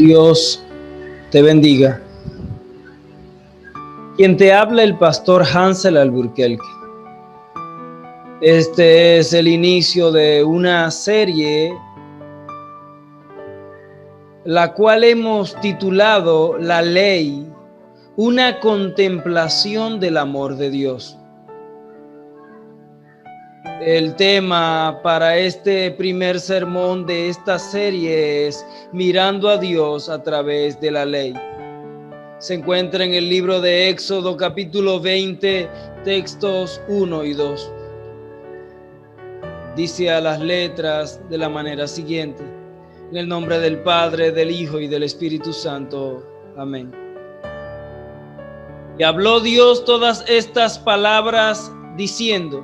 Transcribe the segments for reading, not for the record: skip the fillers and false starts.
Dios te bendiga. Quien te habla, el pastor Hansel Alburquerque. Este es el inicio de una serie, la cual hemos titulado La Ley, una contemplación del amor de Dios. El tema para este primer sermón de esta serie es Mirando a Dios a través de la ley. Se encuentra en el libro de Éxodo capítulo 20, textos 1 y 2. Dice a las letras de la manera siguiente: en el nombre del Padre, del Hijo y del Espíritu Santo. Amén. Y habló Dios todas estas palabras diciendo: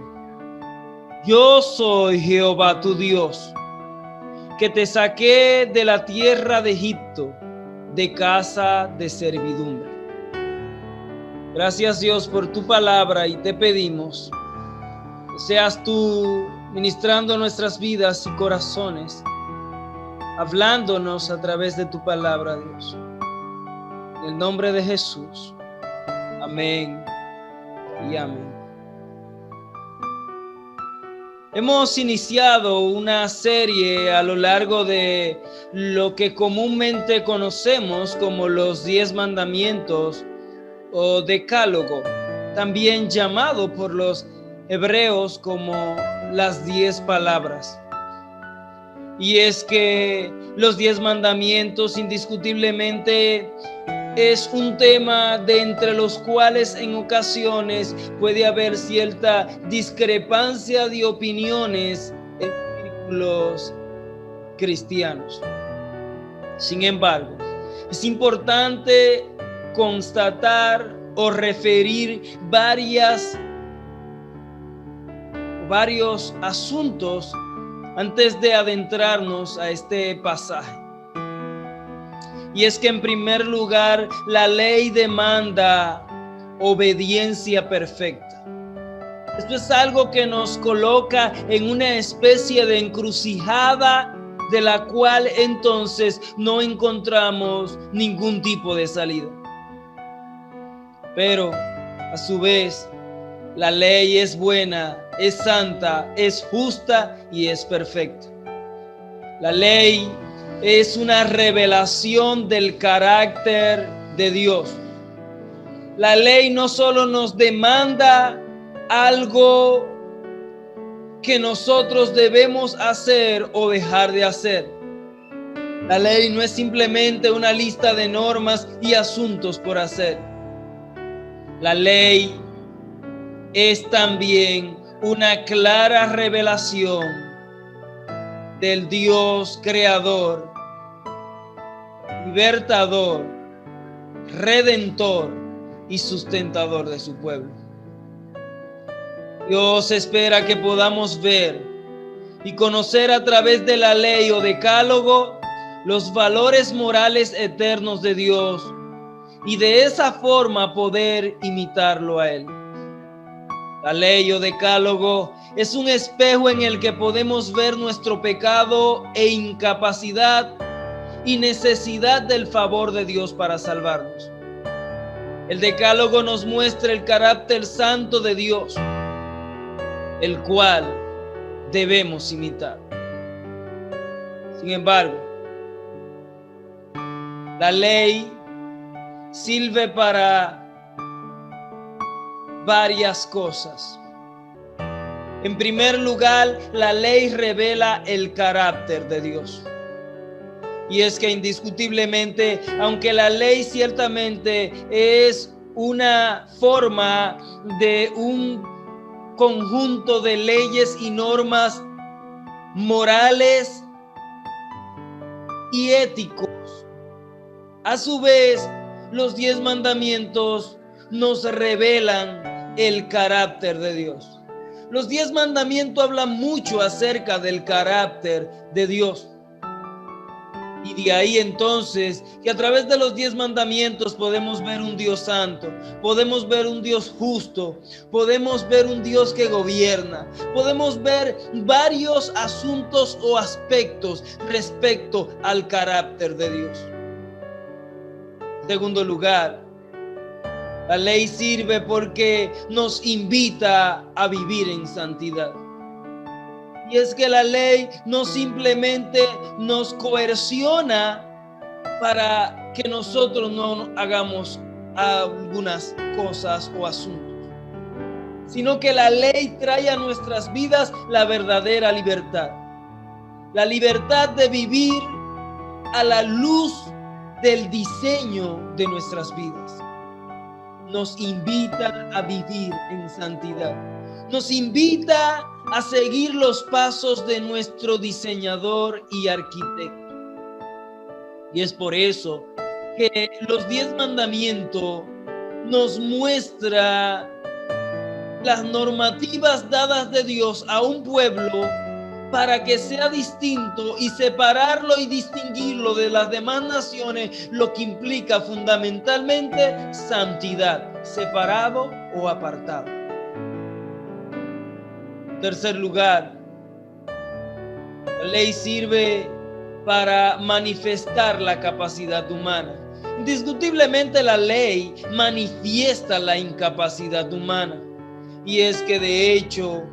Yo soy Jehová tu Dios, que te saqué de la tierra de Egipto, de casa de servidumbre. Gracias, Dios, por tu palabra, y te pedimos que seas tú ministrando nuestras vidas y corazones, hablándonos a través de tu palabra, Dios. En el nombre de Jesús. Amén y amén. Hemos iniciado una serie a lo largo de lo que comúnmente conocemos como los 10 mandamientos o decálogo, también llamado por los hebreos como las 10 palabras. Y es que los 10 mandamientos indiscutiblemente es un tema de entre los cuales en ocasiones puede haber cierta discrepancia de opiniones en círculos cristianos. Sin embargo, es importante constatar o referir varios asuntos antes de adentrarnos a este pasaje. Y es que en primer lugar, la ley demanda obediencia perfecta. Esto es algo que nos coloca en una especie de encrucijada de la cual entonces no encontramos ningún tipo de salida. Pero a su vez, la ley es buena, es santa, es justa y es perfecta. La ley es una revelación del carácter de Dios. La ley no solo nos demanda algo que nosotros debemos hacer o dejar de hacer. La ley no es simplemente una lista de normas y asuntos por hacer. La ley es también una clara revelación del Dios creador, libertador, redentor y sustentador de su pueblo. Dios espera que podamos ver y conocer a través de la ley o decálogo los valores morales eternos de Dios y de esa forma poder imitarlo a Él. La ley o decálogo es un espejo en el que podemos ver nuestro pecado e incapacidad y necesidad del favor de Dios para salvarnos. El decálogo nos muestra el carácter santo de Dios, el cual debemos imitar. Sin embargo, la ley sirve para varias cosas. En primer lugar, la ley revela el carácter de Dios. Y es que indiscutiblemente, aunque la ley ciertamente es una forma de un conjunto de leyes y normas morales y éticos, a su vez, los 10 mandamientos nos revelan el carácter de Dios. Los 10 mandamientos hablan mucho acerca del carácter de Dios. Y de ahí entonces que a través de los 10 mandamientos podemos ver un Dios santo, podemos ver un Dios justo, podemos ver un Dios que gobierna, podemos ver varios asuntos o aspectos respecto al carácter de Dios. Segundo lugar, la ley sirve porque nos invita a vivir en santidad. Y es que la ley no simplemente nos coerciona para que nosotros no hagamos algunas cosas o asuntos, sino que la ley trae a nuestras vidas la verdadera libertad. La libertad de vivir a la luz del diseño de nuestras vidas. Nos invita a vivir en santidad. Nos invita a seguir los pasos de nuestro diseñador y arquitecto. Y es por eso que los 10 mandamientos nos muestra las normativas dadas de Dios a un pueblo para que sea distinto y separarlo y distinguirlo de las demás naciones, lo que implica fundamentalmente santidad, separado o apartado. En tercer lugar, la ley sirve para manifestar la capacidad humana. Indiscutiblemente la ley manifiesta la incapacidad humana. Y es que de hecho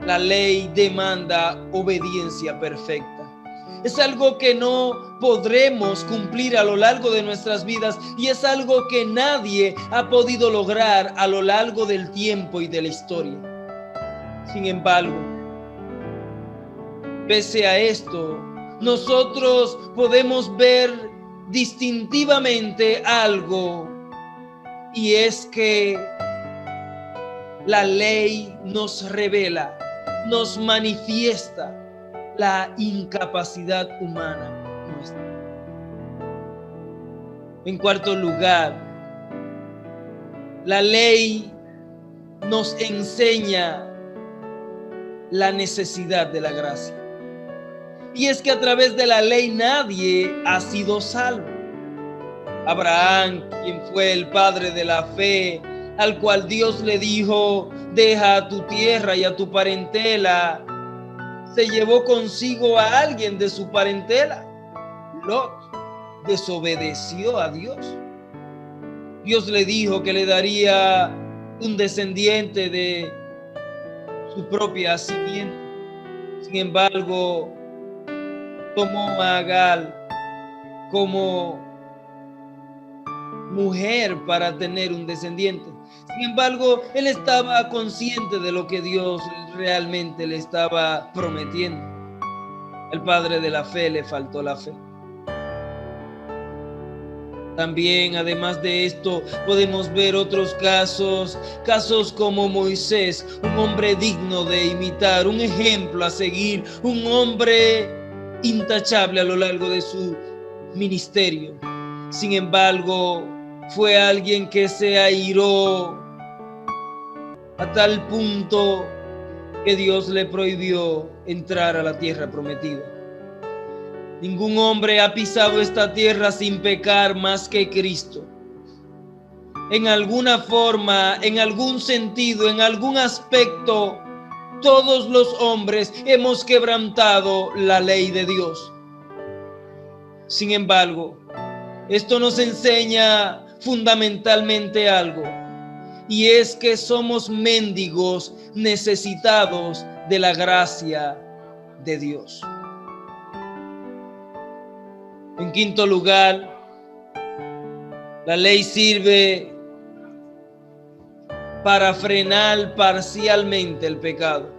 la ley demanda obediencia perfecta. Es algo que no podremos cumplir a lo largo de nuestras vidas y es algo que nadie ha podido lograr a lo largo del tiempo y de la historia. Sin embargo, pese a esto, nosotros podemos ver distintivamente algo, y es que la ley nos revela, nos manifiesta la incapacidad humana nuestra. En cuarto lugar, la ley nos enseña la necesidad de la gracia. Y es que a través de la ley nadie ha sido salvo. Abraham, quien fue el padre de la fe, al cual Dios le dijo, deja a tu tierra y a tu parentela, se llevó consigo a alguien de su parentela. Lot desobedeció a Dios. Dios le dijo que le daría un descendiente de su propia simiente. Sin embargo, tomó a Agar como mujer para tener un descendiente. Sin embargo, él estaba consciente de lo que Dios realmente le estaba prometiendo. El padre de la fe le faltó la fe. También, además de esto, podemos ver otros casos como Moisés, un hombre digno de imitar, un ejemplo a seguir, un hombre intachable a lo largo de su ministerio. Sin embargo, fue alguien que se airó a tal punto que Dios le prohibió entrar a la tierra prometida. Ningún hombre ha pisado esta tierra sin pecar más que Cristo. En alguna forma, en algún sentido, en algún aspecto, todos los hombres hemos quebrantado la ley de Dios. Sin embargo, esto nos enseña fundamentalmente algo, y es que somos mendigos necesitados de la gracia de Dios. En quinto lugar, la ley sirve para frenar parcialmente el pecado.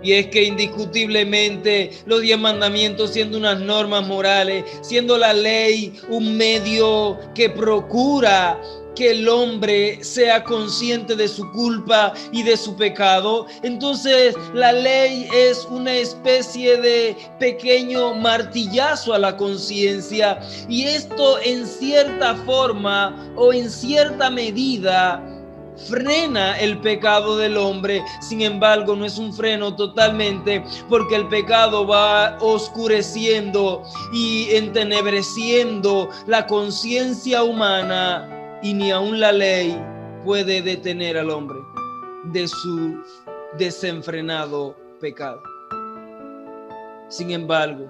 Y es que indiscutiblemente los 10 mandamientos, siendo unas normas morales, siendo la ley un medio que procura que el hombre sea consciente de su culpa y de su pecado, entonces la ley es una especie de pequeño martillazo a la conciencia, y esto en cierta forma o en cierta medida frena el pecado del hombre. Sin embargo, no es un freno totalmente, porque el pecado va oscureciendo y entenebreciendo la conciencia humana, y ni aun la ley puede detener al hombre de su desenfrenado pecado. Sin embargo,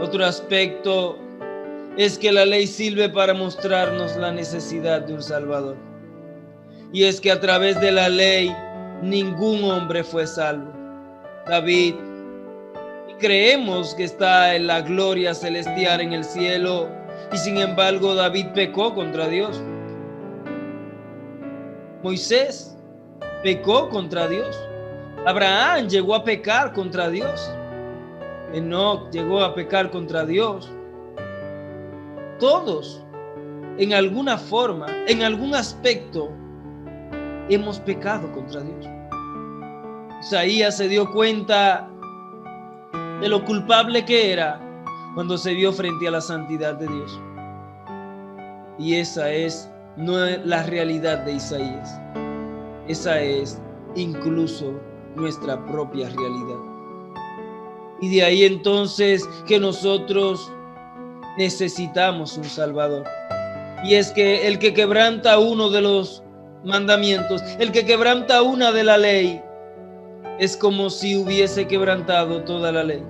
Otro aspecto es que la ley sirve para mostrarnos la necesidad de un Salvador. Y es que a través de la ley ningún hombre fue salvo. David, y creemos que está en la gloria celestial en el cielo, y sin embargo David pecó contra Dios. Moisés pecó contra Dios. Abraham llegó a pecar contra Dios. Enoc llegó a pecar contra Dios. Todos, en alguna forma, en algún aspecto, hemos pecado contra Dios. Isaías se dio cuenta de lo culpable que era cuando se vio frente a la santidad de Dios. Y esa es no la realidad de Isaías. Esa es incluso nuestra propia realidad. Y de ahí entonces que nosotros necesitamos un Salvador. Y es que el que quebranta uno de los mandamientos, el que quebranta una de la ley, es como si hubiese quebrantado toda la ley.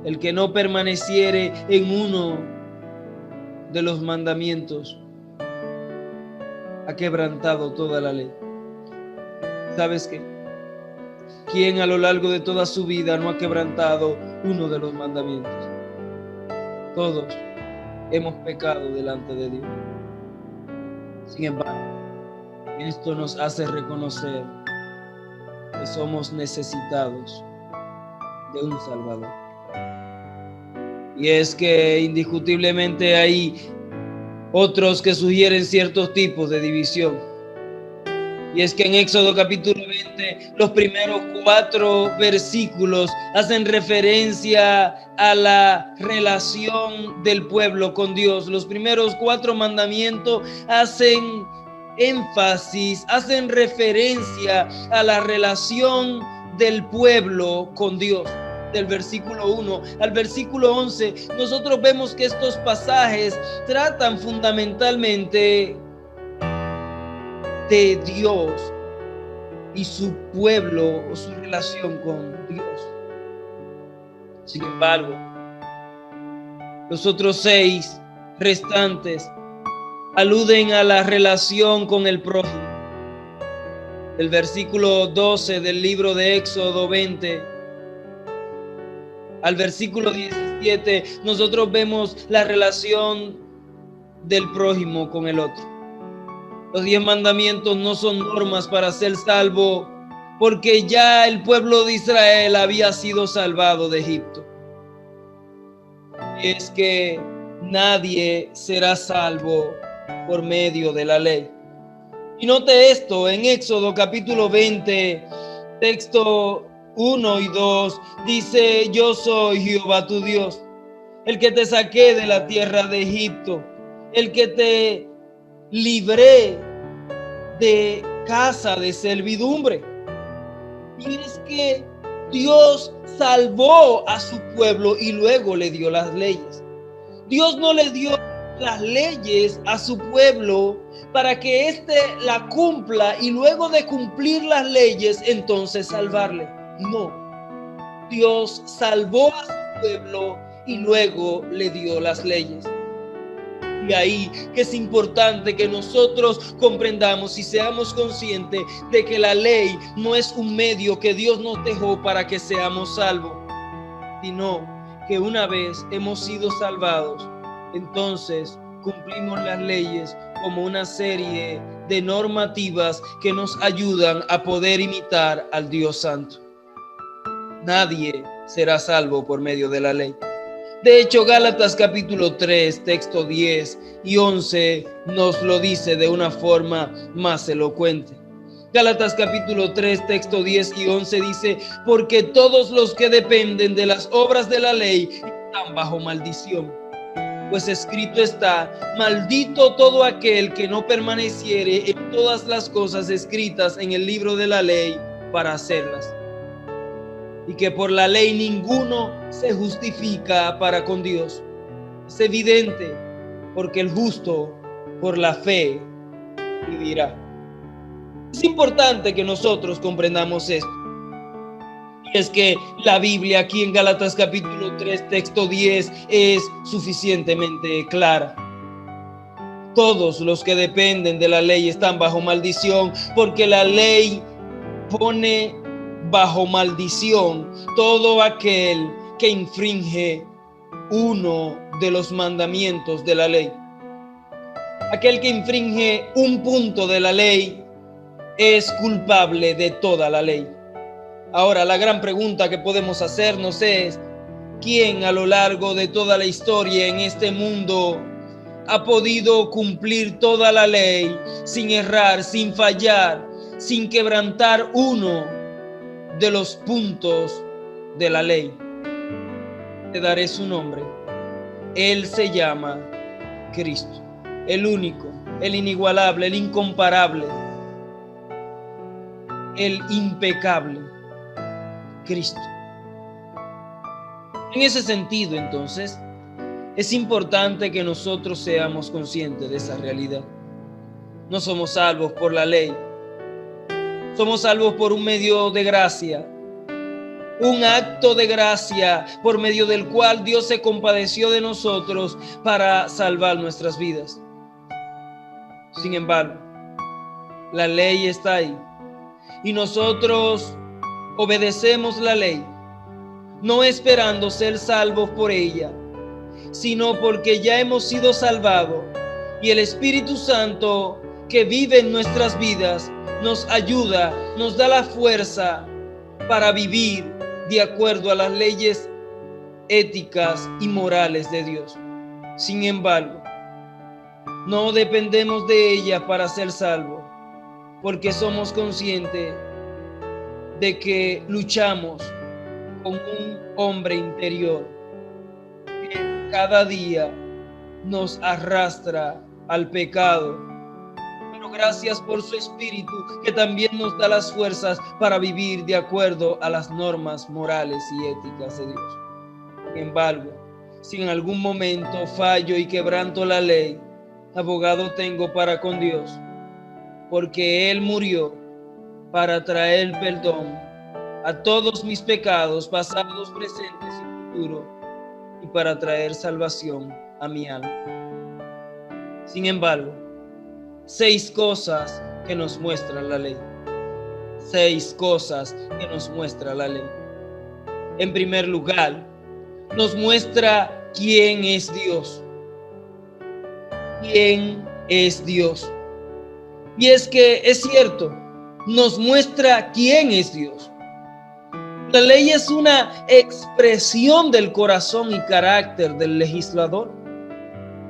El que no permaneciere en uno de los mandamientos ha quebrantado toda la ley. ¿Sabes qué? ¿Quién a lo largo de toda su vida no ha quebrantado uno de los mandamientos? Todos hemos pecado delante de Dios. Sin embargo, esto nos hace reconocer que somos necesitados de un Salvador. Y es que indiscutiblemente hay otros que sugieren ciertos tipos de división. Y es que en Éxodo capítulo 20, los primeros 4 versículos hacen referencia a la relación del pueblo con Dios. Los primeros 4 mandamientos hacen énfasis, hacen referencia a la relación del pueblo con Dios. Del versículo 1 al versículo 11, nosotros vemos que estos pasajes tratan fundamentalmente de Dios y su pueblo o su relación con Dios. Sin embargo, los otros 6 restantes aluden a la relación con el prójimo. El versículo 12 del libro de Éxodo 20 al versículo 17, nosotros vemos la relación del prójimo con el otro. Los 10 mandamientos no son normas para ser salvo, porque ya el pueblo de Israel había sido salvado de Egipto. Y es que nadie será salvo por medio de la ley. Y note esto en Éxodo capítulo 20, texto 1 y 2, dice: yo soy Jehová tu Dios, el que te saqué de la tierra de Egipto, el que te libré de casa de servidumbre. Y es que Dios salvó a su pueblo y luego le dio las leyes. Dios no le dio las leyes a su pueblo para que éste la cumpla y luego de cumplir las leyes entonces salvarle. No, Dios salvó a su pueblo y luego le dio las leyes. Y ahí que es importante que nosotros comprendamos y seamos conscientes de que la ley no es un medio que Dios nos dejó para que seamos salvos, sino que una vez hemos sido salvados, entonces cumplimos las leyes como una serie de normativas que nos ayudan a poder imitar al Dios Santo. Nadie será salvo por medio de la ley. De hecho, Gálatas capítulo 3, texto 10 y 11 nos lo dice de una forma más elocuente. Gálatas capítulo 3, texto 10 y 11 dice: porque todos los que dependen de las obras de la ley están bajo maldición. Pues escrito está: maldito todo aquel que no permaneciere en todas las cosas escritas en el libro de la ley para hacerlas. Y que por la ley ninguno se justifica para con Dios. Es evidente, porque el justo por la fe vivirá. Es importante que nosotros comprendamos esto. Y es que la Biblia aquí en Gálatas capítulo 3, texto 10, es suficientemente clara. Todos los que dependen de la ley están bajo maldición, porque la ley pone bajo maldición todo aquel que infringe uno de los mandamientos de la ley. Aquel que infringe un punto de la ley es culpable de toda la ley. Ahora, la gran pregunta que podemos hacernos es: ¿quién a lo largo de toda la historia en este mundo ha podido cumplir toda la ley sin errar, sin fallar, sin quebrantar uno de los puntos de la ley? Te daré su nombre. Él se llama Cristo, el único, el inigualable, el incomparable, el impecable, Cristo. En ese sentido, entonces, es importante que nosotros seamos conscientes de esa realidad. No somos salvos por la ley, somos salvos por un medio de gracia, un acto de gracia por medio del cual Dios se compadeció de nosotros para salvar nuestras vidas. Sin embargo, la ley está ahí y nosotros obedecemos la ley, no esperando ser salvos por ella, sino porque ya hemos sido salvados y el Espíritu Santo que vive en nuestras vidas nos ayuda, nos da la fuerza para vivir de acuerdo a las leyes éticas y morales de Dios. Sin embargo, no dependemos de ellas para ser salvos, porque somos conscientes de que luchamos con un hombre interior que cada día nos arrastra al pecado. Pero gracias por su Espíritu que también nos da las fuerzas para vivir de acuerdo a las normas morales y éticas de Dios. Sin embargo, si en algún momento fallo y quebranto la ley, abogado tengo para con Dios, porque Él murió para traer perdón a todos mis pecados pasados, presentes y futuros, y para traer salvación a mi alma. Sin embargo, 6 cosas que nos muestra la ley. 6 cosas que nos muestra la ley. En primer lugar, nos muestra quién es Dios. ¿Quién es Dios? Y es que es cierto, nos muestra quién es Dios. La ley es una expresión del corazón y carácter del legislador.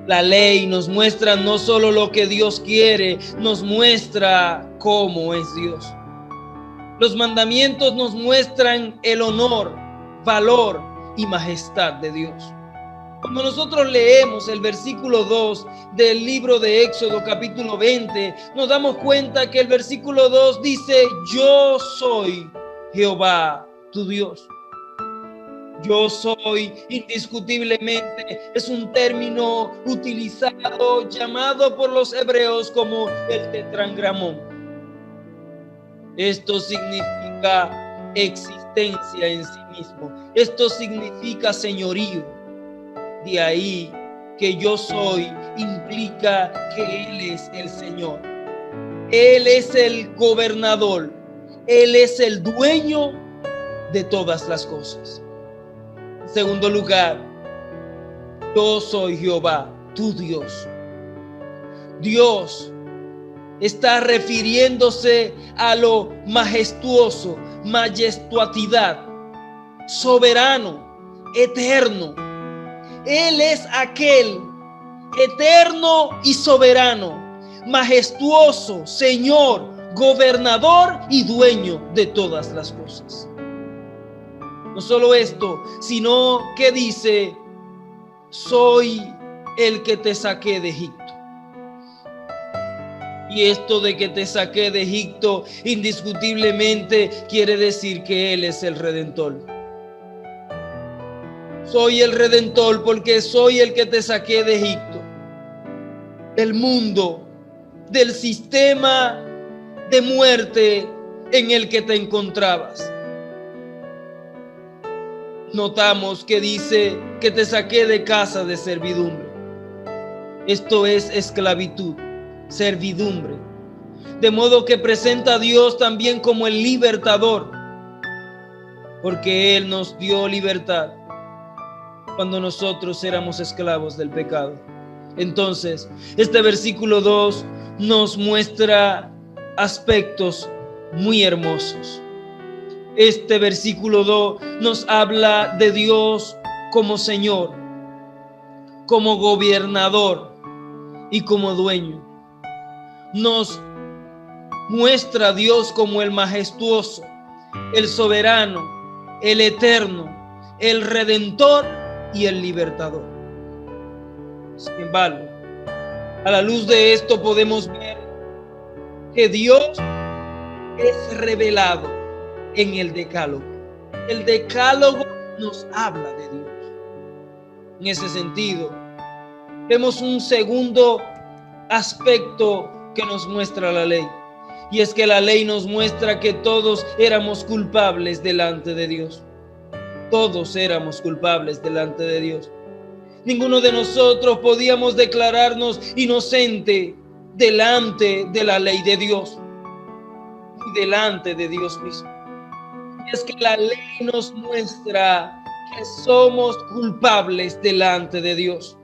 La ley nos muestra no solo lo que Dios quiere, nos muestra cómo es Dios. Los mandamientos nos muestran el honor, valor y majestad de Dios. Cuando nosotros leemos el versículo 2 del libro de Éxodo capítulo 20, nos damos cuenta que el versículo 2 dice: yo soy Jehová tu Dios. Yo soy, indiscutiblemente, es un término utilizado, llamado por los hebreos como el tetragramón. Esto significa existencia en sí mismo. Esto significa señorío. De ahí que yo soy implica que Él es el Señor. Él es el gobernador. Él es el dueño de todas las cosas. En segundo lugar, yo soy Jehová, tu Dios. Dios está refiriéndose a lo majestuoso, majestuosidad, soberano, eterno. Él es aquel eterno y soberano, majestuoso, Señor, gobernador y dueño de todas las cosas. No solo esto, sino que dice: soy el que te saqué de Egipto. Y esto de que te saqué de Egipto indiscutiblemente quiere decir que Él es el Redentor. Soy el Redentor porque soy el que te saqué de Egipto, del mundo, del sistema de muerte en el que te encontrabas. notamos que dice que te saqué de casa de servidumbre. Esto es esclavitud, servidumbre. De modo que presenta a Dios también como el libertador, porque Él nos dio libertad cuando nosotros éramos esclavos del pecado. Entonces, este versículo 2 nos muestra aspectos muy hermosos. Este versículo 2 nos habla de Dios como Señor, como gobernador y como dueño. Nos muestra a Dios como el majestuoso, el soberano, el eterno, el redentor y el libertador. Sin embargo, a la luz de esto podemos ver que Dios es revelado en el Decálogo. El Decálogo nos habla de Dios. En ese sentido, vemos un segundo aspecto que nos muestra la ley. Y es que la ley nos muestra que todos éramos culpables delante de Dios. Todos éramos culpables delante de Dios. Ninguno de nosotros podíamos declararnos inocente delante de la ley de Dios y delante de Dios mismo. Y es que la ley nos muestra que somos culpables delante de Dios.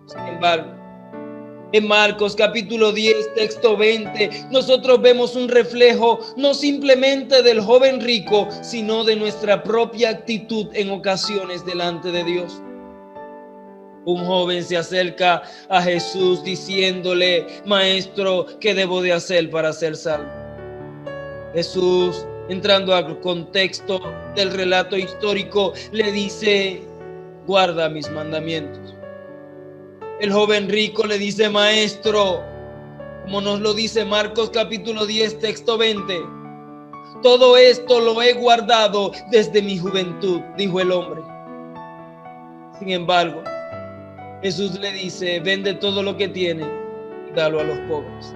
Sin embargo, en Marcos capítulo 10, texto 20, nosotros vemos un reflejo no simplemente del joven rico, sino de nuestra propia actitud en ocasiones delante de Dios. Un joven se acerca a Jesús diciéndole: Maestro, ¿qué debo de hacer para ser salvo? Jesús, entrando al contexto del relato histórico, le dice: guarda mis mandamientos. El joven rico le dice: Maestro, como nos lo dice Marcos capítulo 10, texto 20, todo esto lo he guardado desde mi juventud, dijo el hombre. Sin embargo, Jesús le dice: vende todo lo que tiene y dalo a los pobres.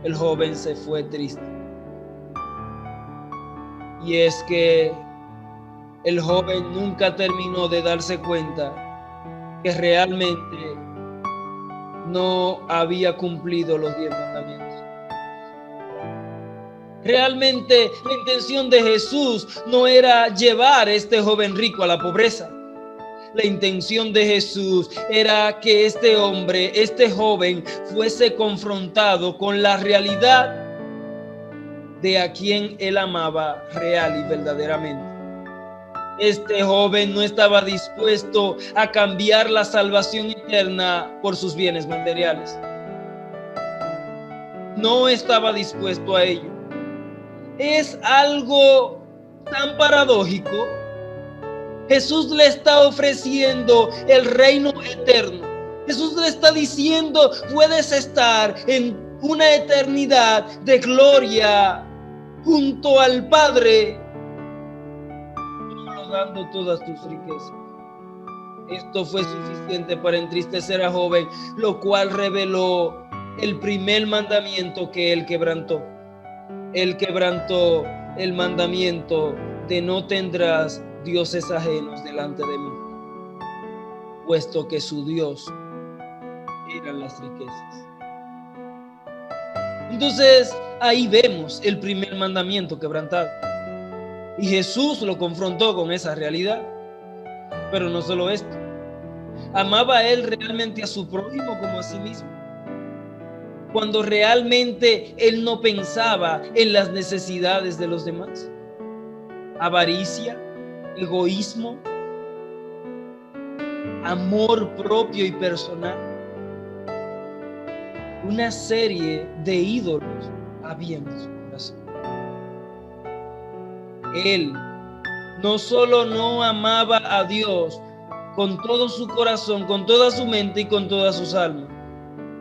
El joven se fue triste. Y es que el joven nunca terminó de darse cuenta que realmente no había cumplido los 10 mandamientos. Realmente la intención de Jesús no era llevar a este joven rico a la pobreza. La intención de Jesús era que este hombre, este joven, fuese confrontado con la realidad de a quien él amaba real y verdaderamente. Este joven no estaba dispuesto a cambiar la salvación eterna por sus bienes materiales. No estaba dispuesto a ello. Es algo tan paradójico. Jesús le está ofreciendo el reino eterno. Jesús le está diciendo: puedes estar en una eternidad de gloria junto al Padre, dando todas tus riquezas. Esto fue suficiente para entristecer al joven, lo cual reveló el primer mandamiento que él quebrantó. Él quebrantó el mandamiento de no tendrás dioses ajenos delante de mí, puesto que su Dios eran las riquezas. Entonces ahí vemos el primer mandamiento quebrantado. Y Jesús lo confrontó con esa realidad. Pero no solo esto. ¿Amaba él realmente a su prójimo como a sí mismo? Cuando realmente él no pensaba en las necesidades de los demás. Avaricia, egoísmo, amor propio y personal. Una serie de ídolos había en su corazón. Él no solo no amaba a Dios con todo su corazón, con toda su mente y con todas sus almas.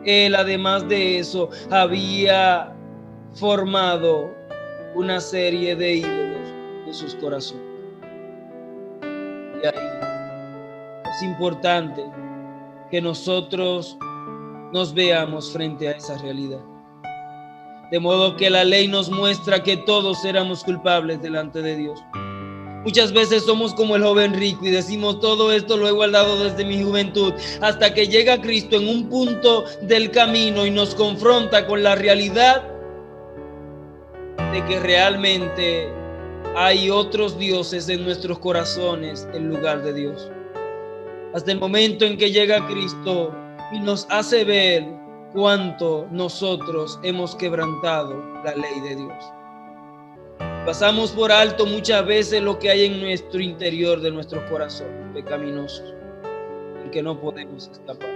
Él, además de eso, había formado una serie de ídolos en sus corazones. Y ahí es importante que nosotros nos veamos frente a esa realidad. De modo que la ley nos muestra que todos éramos culpables delante de Dios. Muchas veces somos como el joven rico y decimos: todo esto lo he guardado desde mi juventud, hasta que llega Cristo en un punto del camino y nos confronta con la realidad de que realmente hay otros dioses en nuestros corazones en lugar de Dios. Hasta el momento en que llega Cristo y nos hace ver cuánto nosotros hemos quebrantado la ley de Dios. Pasamos por alto muchas veces lo que hay en nuestro interior de nuestros corazones pecaminosos, en que no podemos escapar.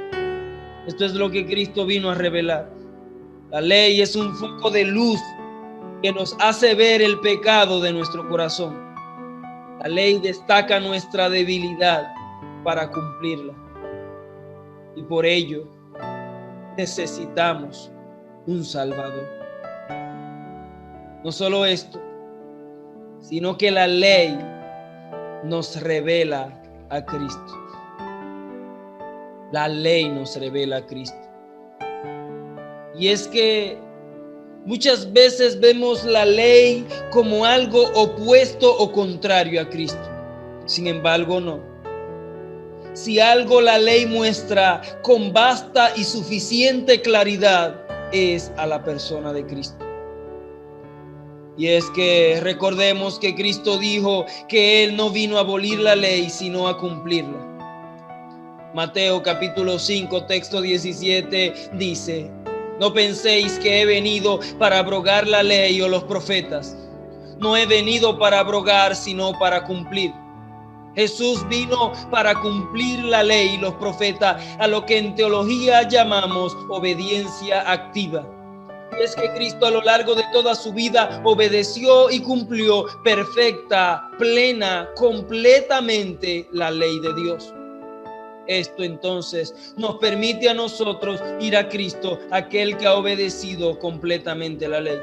Esto es lo que Cristo vino a revelar. La ley es un foco de luz que nos hace ver el pecado de nuestro corazón. La ley destaca nuestra debilidad para cumplirla. Y por ello necesitamos un Salvador. No solo esto, sino que la ley nos revela a Cristo. La ley nos revela a Cristo. Y es que muchas veces vemos la ley como algo opuesto o contrario a Cristo. Sin embargo, no. Si algo la ley muestra con vasta y suficiente claridad, es a la persona de Cristo. Y es que recordemos que Cristo dijo que Él no vino a abolir la ley, sino a cumplirla. Mateo capítulo 5, texto 17 dice: no penséis que he venido para abrogar la ley o los profetas. No he venido para abrogar, sino para cumplir. Jesús vino para cumplir la ley y los profetas, a lo que en teología llamamos obediencia activa. Y es que Cristo a lo largo de toda su vida obedeció y cumplió perfecta, plena, completamente la ley de Dios. Esto entonces nos permite a nosotros ir a Cristo, aquel que ha obedecido completamente la ley.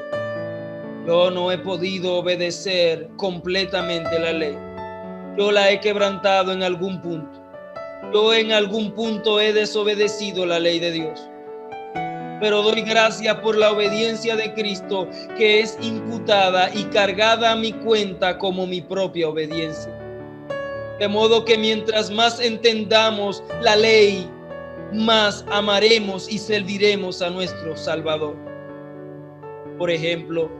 Yo no he podido obedecer completamente la ley. Yo la he quebrantado en algún punto. Yo en algún punto he desobedecido la ley de Dios. Pero doy gracias por la obediencia de Cristo, que es imputada y cargada a mi cuenta como mi propia obediencia. De modo que mientras más entendamos la ley, más amaremos y serviremos a nuestro Salvador. Por ejemplo,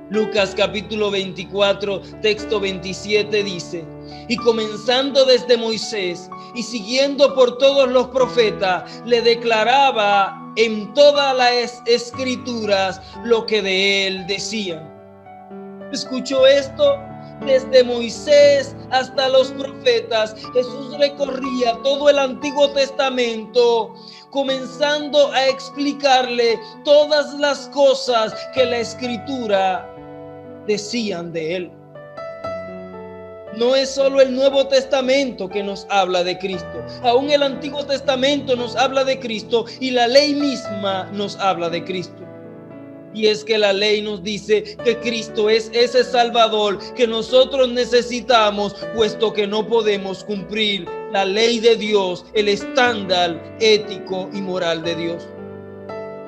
Lucas capítulo 24, texto 27 dice: y comenzando desde Moisés y siguiendo por todos los profetas, le declaraba en todas las escrituras lo que de él decían. ¿Escuchó esto? Desde Moisés hasta los profetas, Jesús recorría todo el Antiguo Testamento, comenzando a explicarle todas las cosas que la Escritura decían de él. No es solo el Nuevo Testamento que nos habla de Cristo, aún el Antiguo Testamento nos habla de Cristo y la ley misma nos habla de Cristo. Y es que la ley nos dice que Cristo es ese Salvador que nosotros necesitamos, puesto que no podemos cumplir la ley de Dios, el estándar ético y moral de Dios.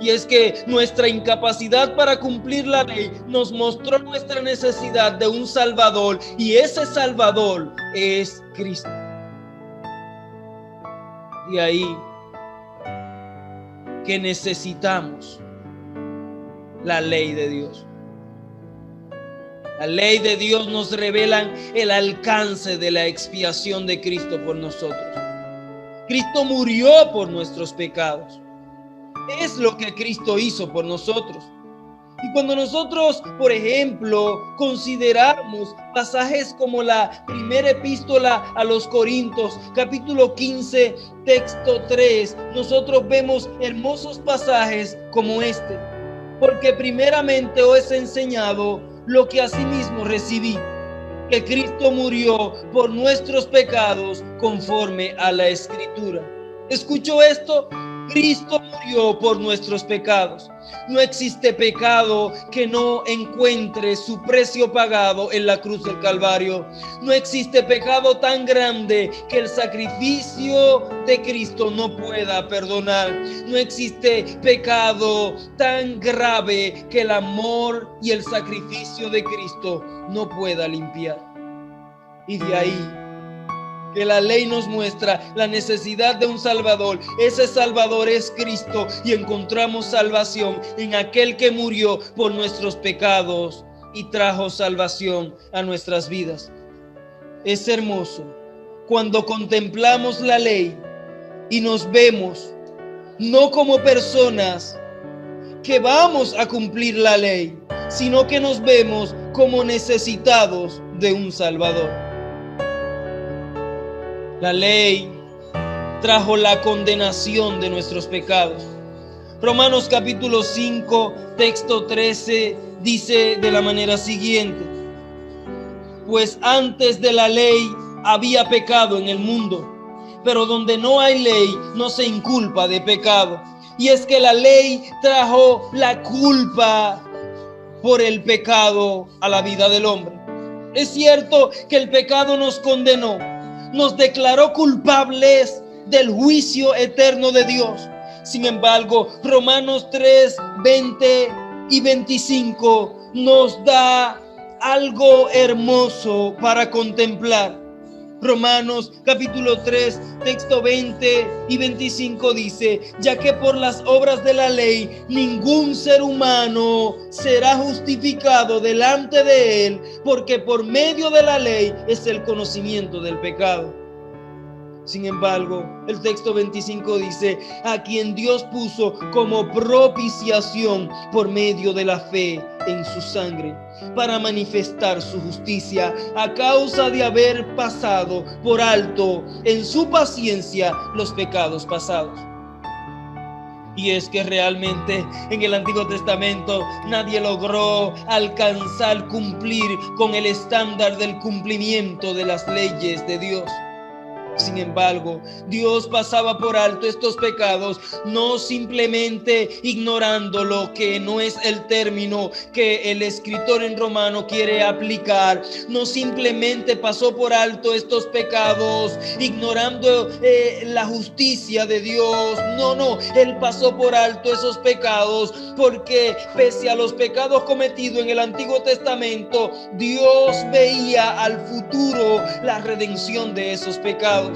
Y es que nuestra incapacidad para cumplir la ley nos mostró nuestra necesidad de un Salvador, y ese Salvador es Cristo. De ahí que necesitamos la ley de Dios. La ley de Dios nos revela el alcance de la expiación de Cristo por nosotros. Cristo murió por nuestros pecados. Es lo que Cristo hizo por nosotros. Y cuando nosotros, por ejemplo, consideramos pasajes como la primera epístola a los Corintios, capítulo 15, texto 3, nosotros vemos hermosos pasajes como este. Porque primeramente os he enseñado lo que asimismo recibí, que Cristo murió por nuestros pecados conforme a la Escritura. ¿Escuchó esto? Cristo murió por nuestros pecados. No existe pecado que no encuentre su precio pagado en la cruz del Calvario. No existe pecado tan grande que el sacrificio de Cristo no pueda perdonar. No existe pecado tan grave que el amor y el sacrificio de Cristo no pueda limpiar. Y de ahí que la ley nos muestra la necesidad de un Salvador. Ese Salvador es Cristo, y encontramos salvación en aquel que murió por nuestros pecados y trajo salvación a nuestras vidas. Es hermoso cuando contemplamos la ley y nos vemos no como personas que vamos a cumplir la ley, sino que nos vemos como necesitados de un Salvador. La ley trajo la condenación de nuestros pecados. Romanos capítulo 5, texto 13, dice de la manera siguiente: pues antes de la ley había pecado en el mundo, pero donde no hay ley no se inculpa de pecado. Y es que la ley trajo la culpa por el pecado a la vida del hombre. Es cierto que el pecado nos condenó, nos declaró culpables del juicio eterno de Dios. Sin embargo, Romanos 3, 20 y 25 nos da algo hermoso para contemplar. Romanos capítulo 3, texto 20 y 25 dice: ya que por las obras de la ley ningún ser humano será justificado delante de él, porque por medio de la ley es el conocimiento del pecado. Sin embargo, el texto 25 dice: a quien Dios puso como propiciación por medio de la fe en su sangre, para manifestar su justicia, a causa de haber pasado por alto en su paciencia los pecados pasados. Y es que realmente en el Antiguo Testamento nadie logró alcanzar cumplir con el estándar del cumplimiento de las leyes de Dios. Sin embargo, Dios pasaba por alto estos pecados, no simplemente ignorando lo que no es el término que el escritor en Romano quiere aplicar. No simplemente pasó por alto estos pecados ignorando la justicia de Dios. No, Él pasó por alto esos pecados porque pese a los pecados cometidos en el Antiguo Testamento, Dios veía al futuro la redención de esos pecados.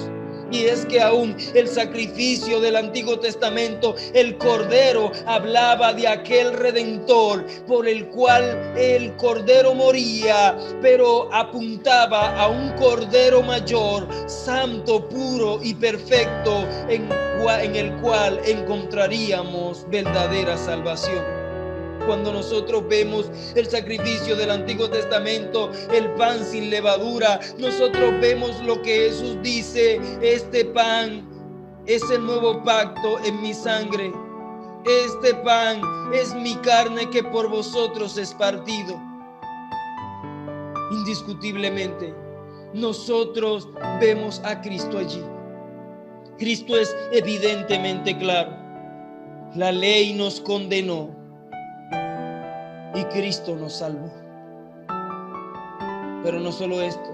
Y es que aún el sacrificio del Antiguo Testamento, el Cordero, hablaba de aquel Redentor por el cual el Cordero moría, pero apuntaba a un Cordero mayor, santo, puro y perfecto, en el cual encontraríamos verdadera salvación. Cuando nosotros vemos el sacrificio del Antiguo Testamento, el pan sin levadura, nosotros vemos lo que Jesús dice: este pan es el nuevo pacto en mi sangre. Este pan es mi carne que por vosotros es partido. Indiscutiblemente, nosotros vemos a Cristo allí. Cristo es evidentemente claro. La ley nos condenó y Cristo nos salvó. Pero no solo esto,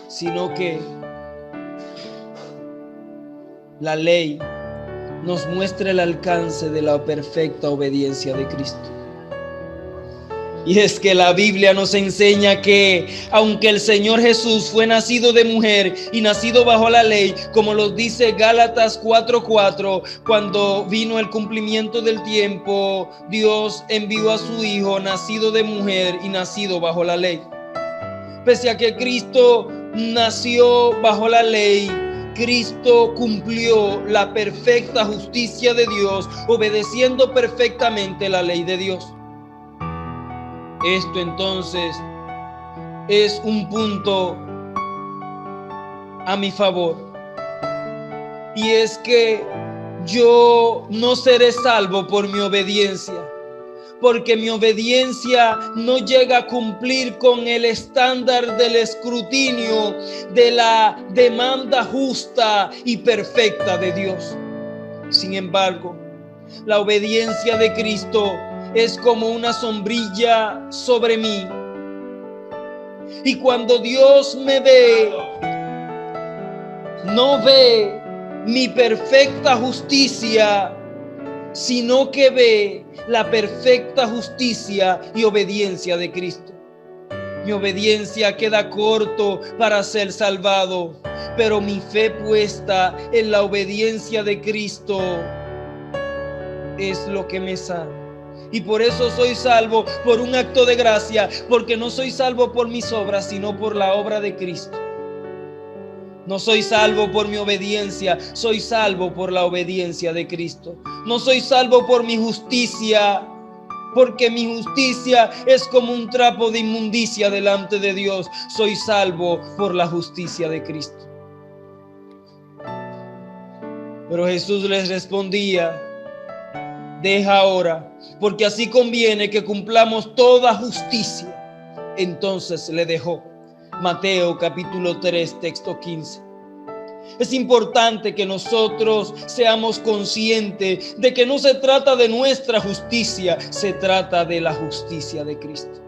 sino que la ley nos muestra el alcance de la perfecta obediencia de Cristo. Y es que la Biblia nos enseña que aunque el Señor Jesús fue nacido de mujer y nacido bajo la ley, como lo dice Gálatas 4:4, cuando vino el cumplimiento del tiempo, Dios envió a su Hijo nacido de mujer y nacido bajo la ley. Pese a que Cristo nació bajo la ley, Cristo cumplió la perfecta justicia de Dios, obedeciendo perfectamente la ley de Dios. Esto entonces es un punto a mi favor, y es que yo no seré salvo por mi obediencia, porque mi obediencia no llega a cumplir con el estándar del escrutinio de la demanda justa y perfecta de Dios. Sin embargo, la obediencia de Cristo es como una sombrilla sobre mí. Y cuando Dios me ve, no ve mi perfecta justicia, sino que ve la perfecta justicia y obediencia de Cristo. mi obediencia queda corto para ser salvado, pero mi fe puesta en la obediencia de Cristo es lo que me salva. Y por eso soy salvo por un acto de gracia, porque no soy salvo por mis obras, sino por la obra de Cristo. No soy salvo por mi obediencia, soy salvo por la obediencia de Cristo. No soy salvo por mi justicia, porque mi justicia es como un trapo de inmundicia delante de Dios. Soy salvo por la justicia de Cristo. Pero Jesús les respondía: deja ahora, porque así conviene que cumplamos toda justicia. Entonces le dejó. Mateo capítulo 3, texto 15. Es importante que nosotros seamos conscientes de que no se trata de nuestra justicia, se trata de la justicia de Cristo.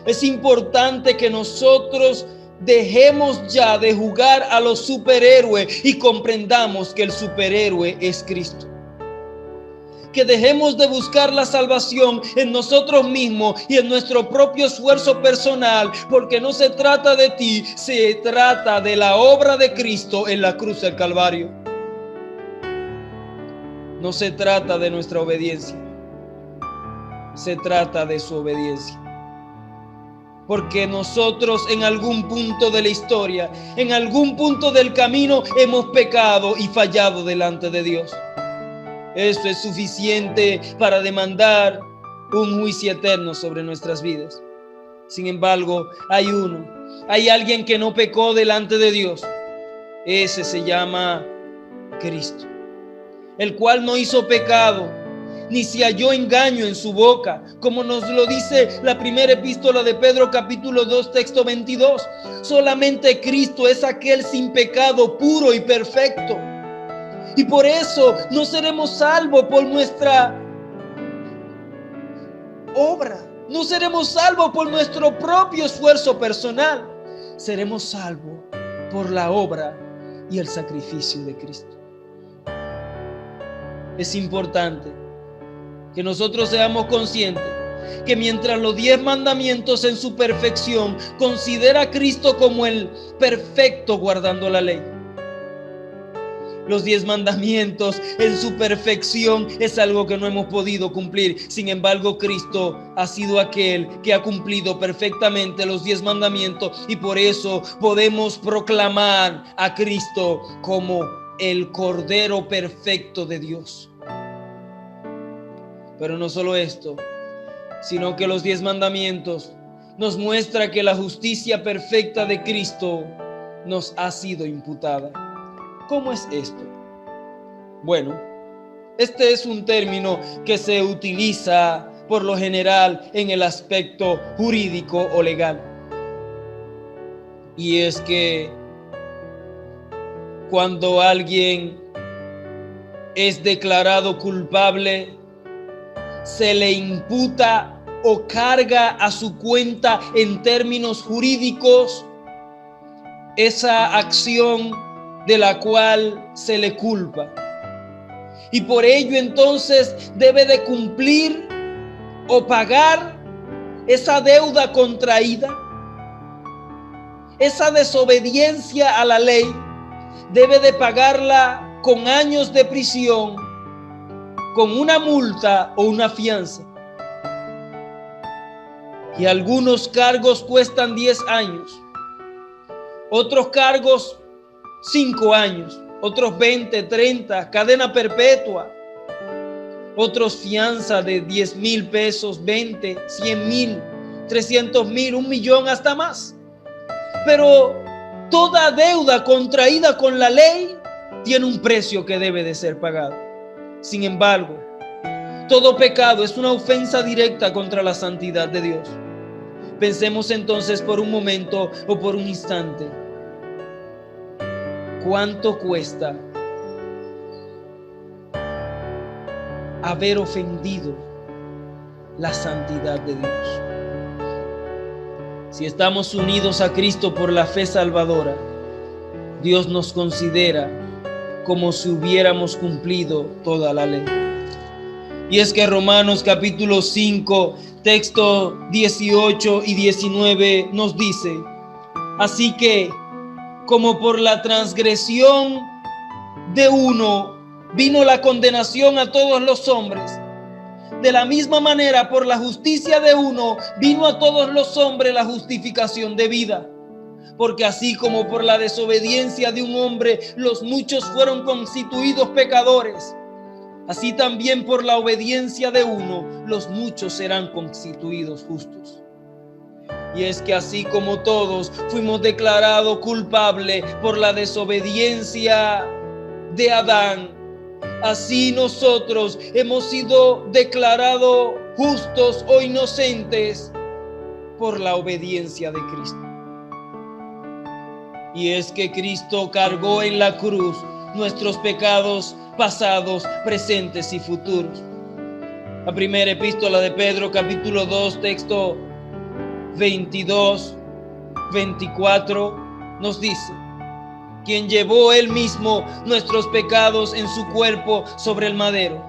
Es importante que nosotros dejemos ya de jugar a los superhéroes y comprendamos que el superhéroe es Cristo. Que dejemos de buscar la salvación en nosotros mismos y en nuestro propio esfuerzo personal, porque no se trata de ti, se trata de la obra de Cristo en la cruz del Calvario. No se trata de nuestra obediencia, se trata de su obediencia. Porque nosotros en algún punto de la historia, en algún punto del camino, hemos pecado y fallado delante de Dios. Eso es suficiente para demandar un juicio eterno sobre nuestras vidas. Sin embargo, hay alguien que no pecó delante de Dios. Ese se llama Cristo, el cual no hizo pecado, ni se halló engaño en su boca, como nos lo dice la primera epístola de Pedro, capítulo 2, texto 22. Solamente Cristo es aquel sin pecado, puro y perfecto. Y por eso no seremos salvos por nuestra obra. No seremos salvos por nuestro propio esfuerzo personal. Seremos salvos por la obra y el sacrificio de Cristo. Es importante que nosotros seamos conscientes que mientras los 10 mandamientos en su perfección considera a Cristo como el perfecto guardando la ley, los 10 mandamientos en su perfección es algo que no hemos podido cumplir. Sin embargo, Cristo ha sido aquel que ha cumplido perfectamente los 10 mandamientos, y por eso podemos proclamar a Cristo como el Cordero perfecto de Dios. Pero no solo esto, sino que los 10 mandamientos nos muestra que la justicia perfecta de Cristo nos ha sido imputada. ¿Cómo es esto? Bueno, este es un término que se utiliza por lo general en el aspecto jurídico o legal. Y es que cuando alguien es declarado culpable, se le imputa o carga a su cuenta en términos jurídicos esa acción de la cual se le culpa. Y por ello entonces debe de cumplir o pagar esa deuda contraída, esa desobediencia a la ley, debe de pagarla con años de prisión, con una multa o una fianza. Y algunos cargos cuestan 10 años, otros cargos 5 años, otros 20, 30, cadena perpetua, otros fianza de 10,000 pesos, 20, 100,000, 300,000, 1,000,000, hasta más. Pero toda deuda contraída con la ley tiene un precio que debe de ser pagado. Sin embargo, todo pecado es una ofensa directa contra la santidad de Dios. Pensemos entonces por un momento o por un instante, ¿cuánto cuesta haber ofendido la santidad de Dios? Si estamos unidos a Cristo por la fe salvadora, Dios nos considera como si hubiéramos cumplido toda la ley. Y es que Romanos capítulo 5, texto 18 y 19 nos dice: así que, como por la transgresión de uno vino la condenación a todos los hombres, de la misma manera por la justicia de uno vino a todos los hombres la justificación de vida. Porque así como por la desobediencia de un hombre los muchos fueron constituidos pecadores, así también por la obediencia de uno los muchos serán constituidos justos. Y es que así como todos fuimos declarados culpables por la desobediencia de Adán, así nosotros hemos sido declarados justos o inocentes por la obediencia de Cristo. Y es que Cristo cargó en la cruz nuestros pecados pasados, presentes y futuros. La primera epístola de Pedro, capítulo 2, texto 22, 24, nos dice: quien llevó él mismo nuestros pecados en su cuerpo sobre el madero,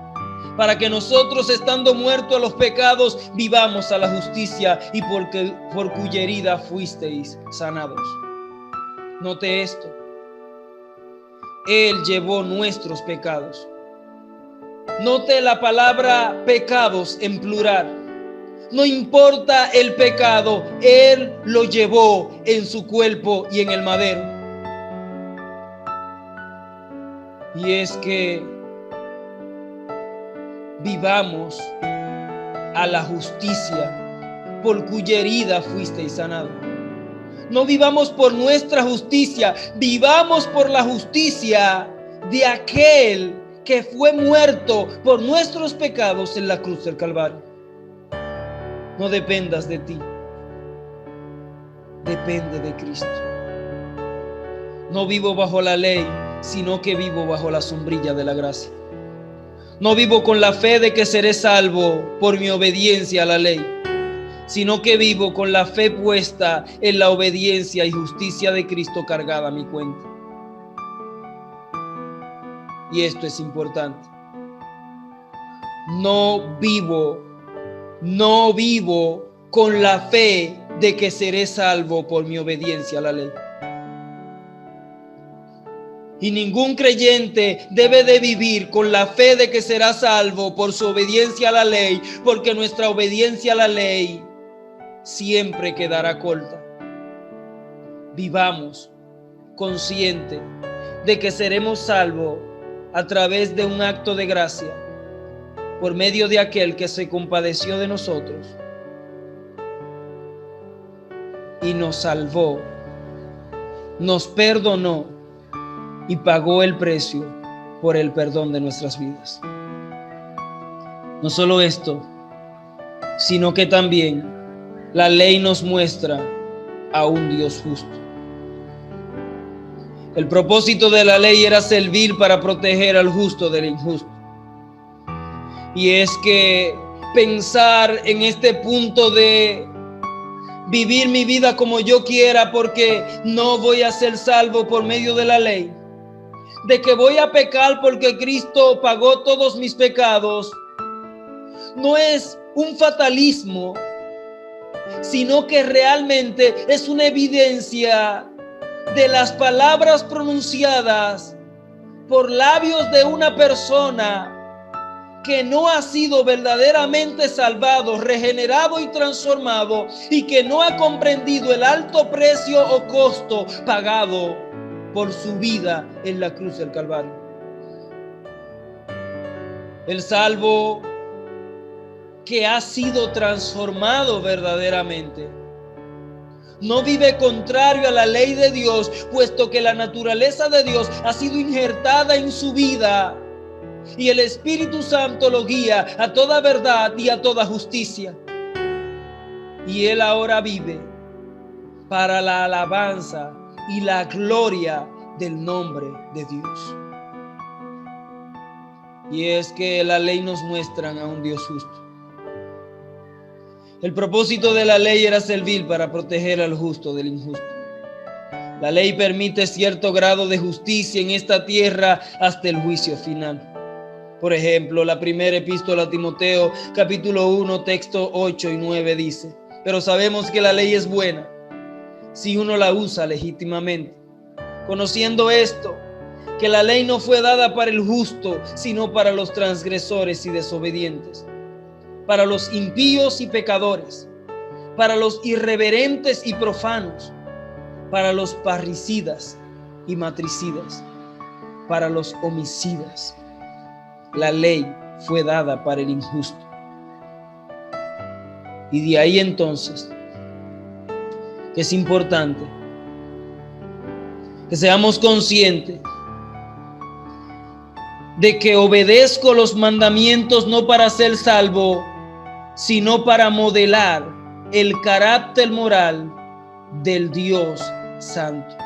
para que nosotros, estando muertos a los pecados, vivamos a la justicia, y por cuya herida fuisteis sanados. Note esto: Él llevó nuestros pecados. Note la palabra pecados en plural. No importa el pecado, Él lo llevó en su cuerpo y en el madero. Y es que vivamos a la justicia, por cuya herida fuisteis sanados. No vivamos por nuestra justicia, vivamos por la justicia de aquel que fue muerto por nuestros pecados en la cruz del Calvario. No dependas de ti, depende de Cristo. No vivo bajo la ley, sino que vivo bajo la sombrilla de la gracia. No vivo con la fe de que seré salvo por mi obediencia a la ley, sino que vivo con la fe puesta en la obediencia y justicia de Cristo cargada a mi cuenta. Y esto es importante. No vivo con la fe de que seré salvo por mi obediencia a la ley. Y ningún creyente debe de vivir con la fe de que será salvo por su obediencia a la ley, porque nuestra obediencia a la ley siempre quedará corta. Vivamos conscientes de que seremos salvos a través de un acto de gracia, por medio de aquel que se compadeció de nosotros y nos salvó, nos perdonó y pagó el precio por el perdón de nuestras vidas. No solo esto, sino que también la ley nos muestra a un Dios justo. El propósito de la ley era servir para proteger al justo del injusto. Y es que pensar en este punto de vivir mi vida como yo quiera, porque no voy a ser salvo por medio de la ley, de que voy a pecar porque Cristo pagó todos mis pecados, no es un fatalismo, sino que realmente es una evidencia de las palabras pronunciadas por labios de una persona que no ha sido verdaderamente salvado, regenerado y transformado, y que no ha comprendido el alto precio o costo pagado por su vida en la cruz del Calvario. El salvo que ha sido transformado verdaderamente no vive contrario a la ley de Dios, puesto que la naturaleza de Dios ha sido injertada en su vida y el Espíritu Santo lo guía a toda verdad y a toda justicia. Y él ahora vive para la alabanza y la gloria del nombre de Dios. Y es que la ley nos muestra a un Dios justo. El propósito de la ley era servir para proteger al justo del injusto. La ley permite cierto grado de justicia en esta tierra hasta el juicio final. Por ejemplo, la primera epístola a Timoteo, capítulo 1, texto 8 y 9 dice: pero sabemos que la ley es buena si uno la usa legítimamente, conociendo esto, que la ley no fue dada para el justo, sino para los transgresores y desobedientes, para los impíos y pecadores, para los irreverentes y profanos, para los parricidas y matricidas, para los homicidas. La ley fue dada para el injusto. Y de ahí entonces que es importante que seamos conscientes de que obedezco los mandamientos no para ser salvo, sino para modelar el carácter moral del Dios Santo.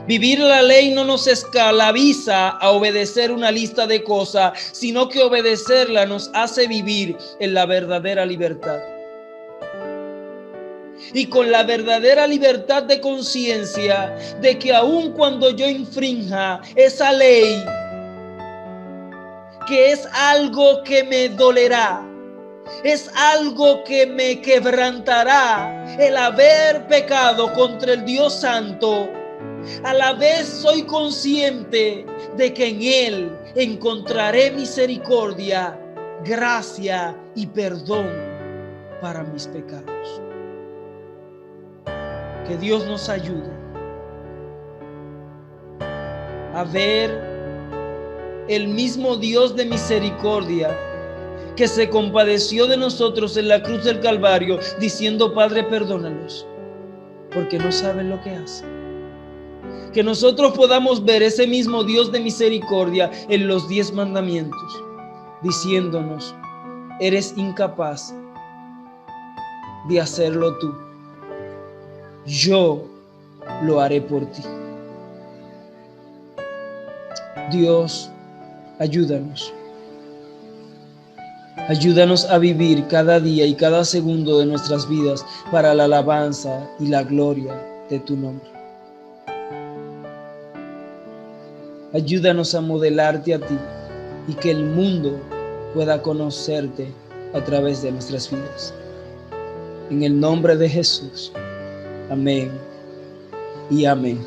Vivir la ley no nos esclaviza a obedecer una lista de cosas, sino que obedecerla nos hace vivir en la verdadera libertad. Y con la verdadera libertad de conciencia de que aun cuando yo infrinja esa ley, que es algo que me dolerá, es algo que me quebrantará, el haber pecado contra el Dios Santo, a la vez soy consciente de que en Él encontraré misericordia, gracia y perdón para mis pecados. Que Dios nos ayude a ver el mismo Dios de misericordia que se compadeció de nosotros en la cruz del Calvario, diciendo: Padre, perdónalos, porque no saben lo que hacen. Que nosotros podamos ver ese mismo Dios de misericordia en los 10 mandamientos, diciéndonos: eres incapaz de hacerlo tú, yo lo haré por ti. Dios, ayúdanos. Ayúdanos a vivir cada día y cada segundo de nuestras vidas para la alabanza y la gloria de tu nombre. Ayúdanos a modelarte a ti y que el mundo pueda conocerte a través de nuestras vidas. En el nombre de Jesús. Amén y amén.